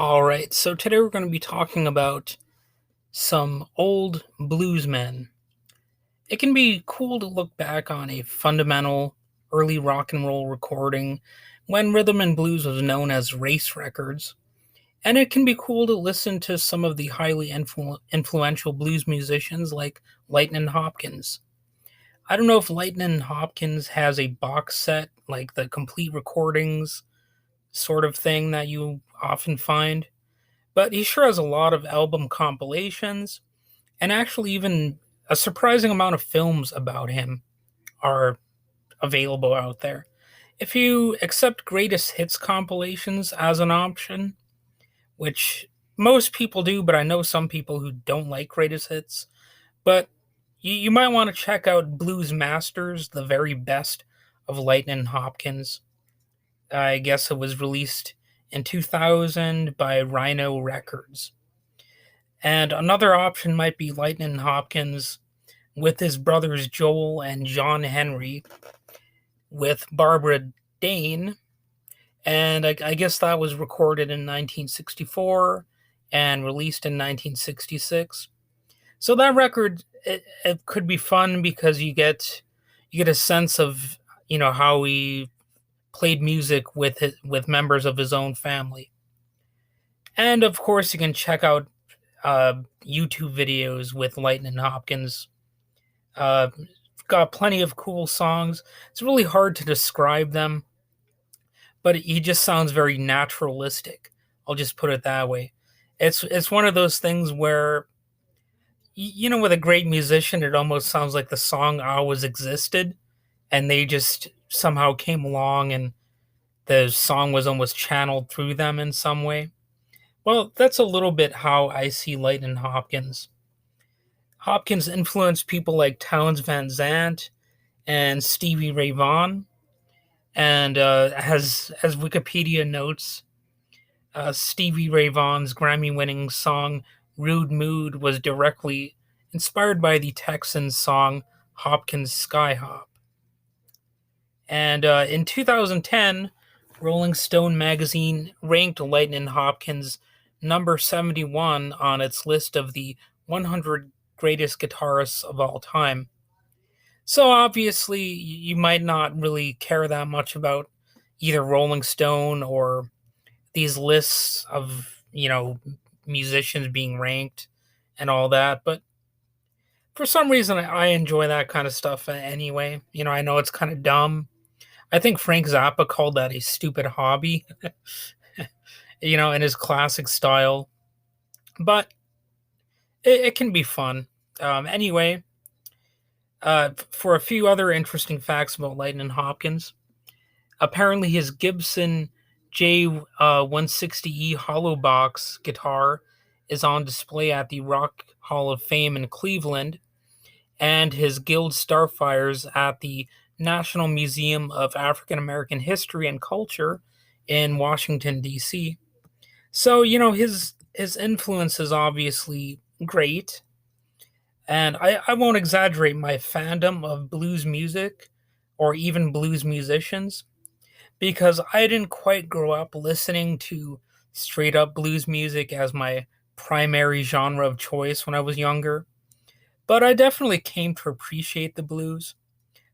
All right, so today we're going to be talking about some old bluesmen. It can be cool to look back on a fundamental early rock and roll recording when rhythm and blues was known as race records. And it can be cool to listen to some of the highly influential blues musicians like Lightnin Hopkins. I don't know if Lightnin Hopkins has a box set, like the complete recordings sort of thing that you often find. But he sure has a lot of album compilations, and actually, even a surprising amount of films about him are available out there. If you accept greatest hits compilations as an option, which most people do, but I know some people who don't like greatest hits, but you might want to check out Blues Masters, the very best of Lightnin Hopkins. I guess it was released in 2000 by Rhino Records. And another option might be Lightnin Hopkins with his brothers Joel and John Henry with Barbara Dane. And I guess that was recorded in 1964 and released in 1966. So that record, it could be fun because you get a sense of how he played music with members of his own family. And of course, you can check out YouTube videos with Lightnin Hopkins. Uh, got plenty of cool songs. It's really hard to describe them, but he just sounds very naturalistic. I'll just put it that way. It's one of those things where with a great musician, it almost sounds like the song always existed, and they just somehow came along, and the song was almost channeled through them in some way. Well, that's a little bit how I see Lightnin Hopkins. Hopkins influenced people like Townes Van Zandt and Stevie Ray Vaughan, and as Wikipedia notes, Stevie Ray Vaughan's Grammy-winning song "Rude Mood" was directly inspired by the Texans' song "Hopkins Sky Hop." And in 2010, Rolling Stone magazine ranked Lightnin Hopkins number 71 on its list of the 100 greatest guitarists of all time. So obviously, you might not really care that much about either Rolling Stone or these lists of, musicians being ranked and all that, but for some reason I enjoy that kind of stuff anyway. I know it's kind of dumb. I think Frank Zappa called that a stupid hobby, in his classic style, but it can be fun. Anyway, for a few other interesting facts about Lightnin Hopkins, apparently his Gibson J160E hollow box guitar is on display at the Rock Hall of Fame in Cleveland, and his Guild Starfires at the National Museum of African American History and Culture in Washington, D.C. So, his influence is obviously great, and I won't exaggerate my fandom of blues music or even blues musicians because I didn't quite grow up listening to straight up blues music as my primary genre of choice when I was younger. But I definitely came to appreciate the blues,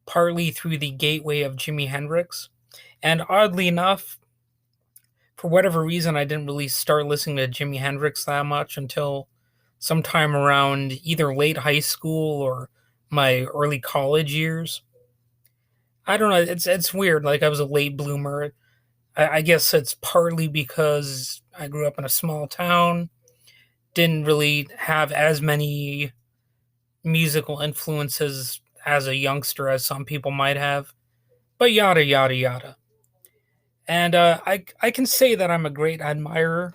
partly through the gateway of Jimi Hendrix. And oddly enough, for whatever reason, I didn't really start listening to Jimi Hendrix that much until sometime around either late high school or my early college years. I don't know. It's weird. Like I was a late bloomer. I guess it's partly because I grew up in a small town, didn't really have as many musical influences as a youngster as some people might have, but yada yada yada. And I can say that I'm a great admirer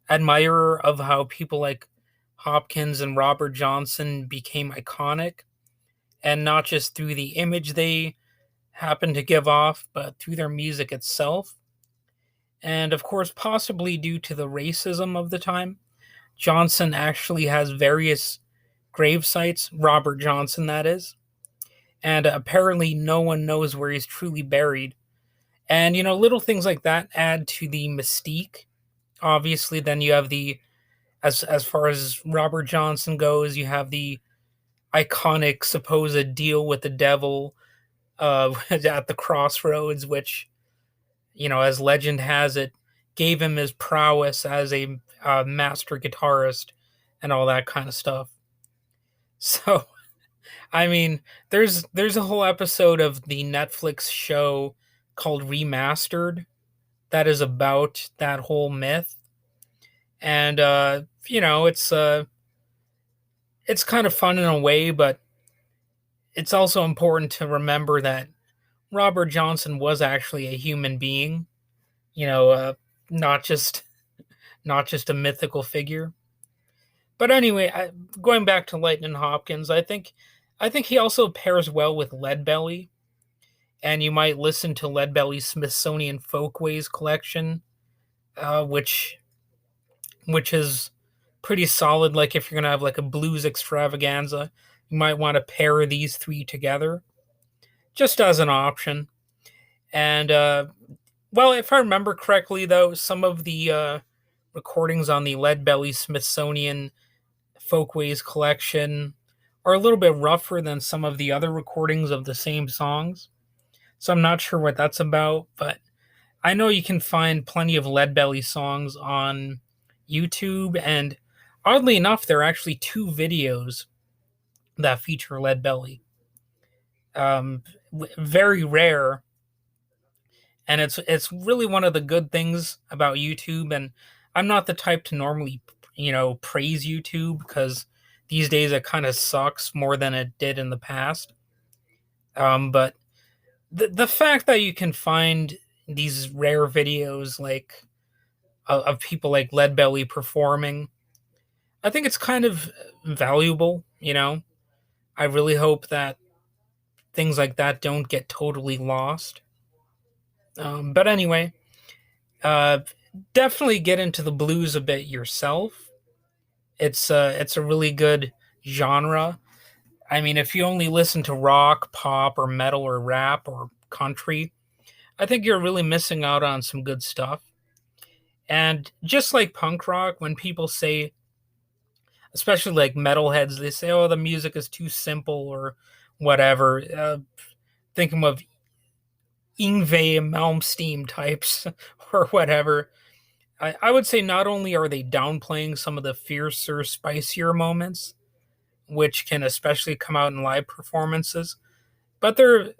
of how people like Hopkins and Robert Johnson became iconic, and not just through the image they happen to give off, but through their music itself. And of course, possibly due to the racism of the time, Johnson actually has various grave sites, Robert Johnson, that is, and apparently no one knows where he's truly buried. And, little things like that add to the mystique Obviously, then you have the as far as Robert Johnson goes, you have the iconic supposed deal with the devil at the crossroads, which, as legend has it, gave him his prowess as a master guitarist and all that kind of stuff. So, I mean, there's a whole episode of the Netflix show called Remastered that is about that whole myth, and it's kind of fun in a way, but it's also important to remember that Robert Johnson was actually a human being, you know, uh, not just not just a mythical figure. But anyway, going back to Lightnin Hopkins, I think he also pairs well with Leadbelly, and you might listen to Leadbelly's Smithsonian Folkways collection, which is pretty solid. Like if you're gonna have like a blues extravaganza, you might want to pair these three together, just as an option. And well, if I remember correctly, though, some of the recordings on the Leadbelly Smithsonian Folkways collection are a little bit rougher than some of the other recordings of the same songs. So I'm not sure what that's about, but I know you can find plenty of Leadbelly songs on YouTube, and oddly enough, there are actually two videos that feature Leadbelly. Um, Very rare, and it's really one of the good things about YouTube. And I'm not the type to normally, praise YouTube because these days it kind of sucks more than it did in the past. But the fact that you can find these rare videos like of people like Leadbelly performing, I think it's kind of valuable. I really hope that things like that don't get totally lost. But anyway, uh, definitely get into the blues a bit yourself. It's a really good genre. I mean, if you only listen to rock, pop, or metal, or rap, or country, I think you're really missing out on some good stuff. And just like punk rock, when people say, especially like metalheads, they say, "Oh, the music is too simple" or whatever. Thinking of Yngwie Malmsteen types or whatever. I would say not only are they downplaying some of the fiercer, spicier moments, which can especially come out in live performances, but they're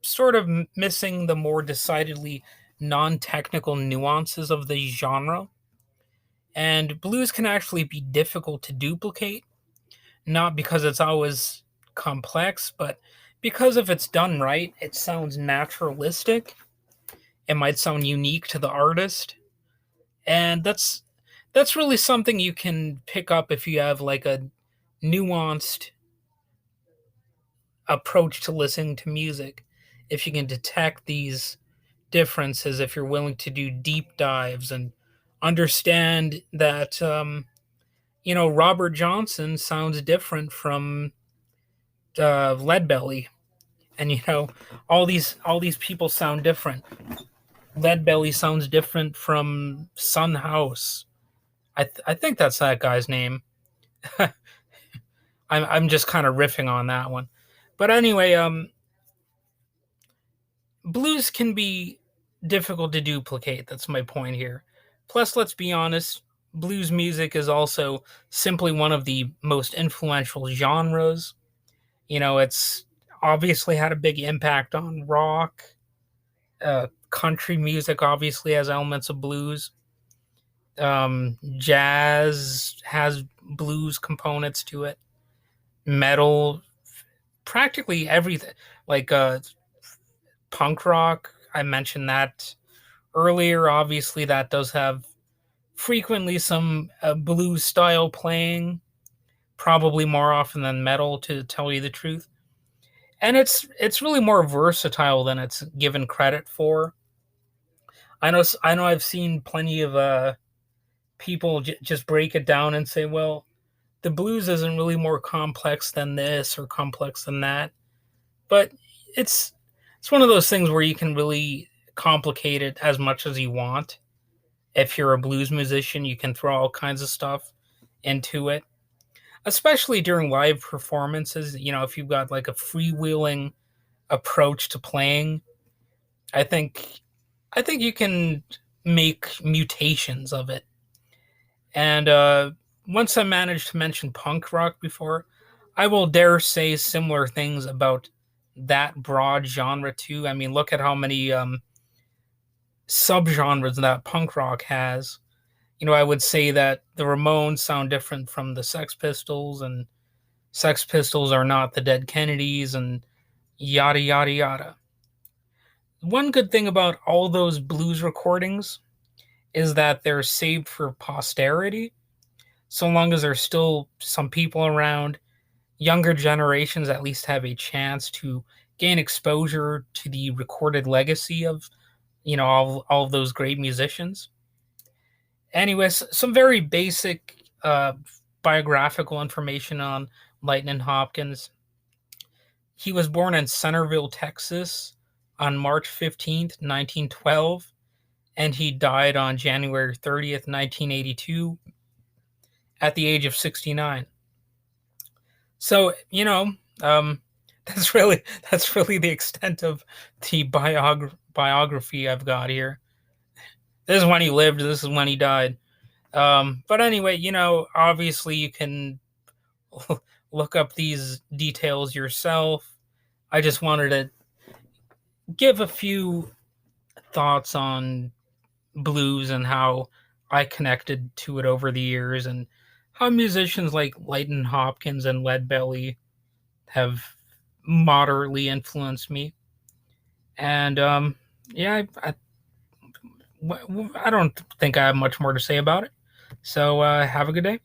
sort of missing the more decidedly non technical nuances of the genre. And blues can actually be difficult to duplicate, not because it's always complex, but because if it's done right, it sounds naturalistic. It might sound unique to the artist, and that's really something you can pick up if you have like a nuanced approach to listening to music. If you can detect these differences, if you're willing to do deep dives and understand that Robert Johnson sounds different from Leadbelly, and all these people sound different. Leadbelly sounds different from Sun House. I think that's that guy's name. I'm just kind of riffing on that one, but anyway, blues can be difficult to duplicate. That's my point here. Plus, let's be honest, blues music is also simply one of the most influential genres. It's obviously had a big impact on rock. Country music obviously has elements of blues. Jazz has blues components to it. Metal, practically everything. Like punk rock, I mentioned that earlier. Obviously, that does have frequently some blues style playing, probably more often than metal, to tell you the truth. And it's really more versatile than it's given credit for. I know I've seen plenty of people just break it down and say, well, the blues isn't really more complex than this or complex than that. But it's one of those things where you can really complicate it as much as you want. If you're a blues musician, you can throw all kinds of stuff into it, especially during live performances. If you've got like a freewheeling approach to playing, I think I think you can make mutations of it. And once I managed to mention punk rock before, I will dare say similar things about that broad genre too. I mean, look at how many subgenres that punk rock has. I would say that the Ramones sound different from the Sex Pistols, and Sex Pistols are not the Dead Kennedys, and yada yada yada. One good thing about all those blues recordings is that they're saved for posterity. So long as there's still some people around, younger generations at least have a chance to gain exposure to the recorded legacy of, all of those great musicians. Anyways, some very basic biographical information on Lightnin Hopkins. He was born in Centerville, Texas on March 15th, 1912, and he died on January 30th, 1982, at the age of 69. So, that's really the extent of the biography I've got here. This is when he lived, this is when he died. But anyway, obviously you can look up these details yourself. I just wanted to give a few thoughts on blues and how I connected to it over the years, and how musicians like Lightnin Hopkins and Leadbelly have moderately influenced me. And yeah, I don't think I have much more to say about it. So have a good day.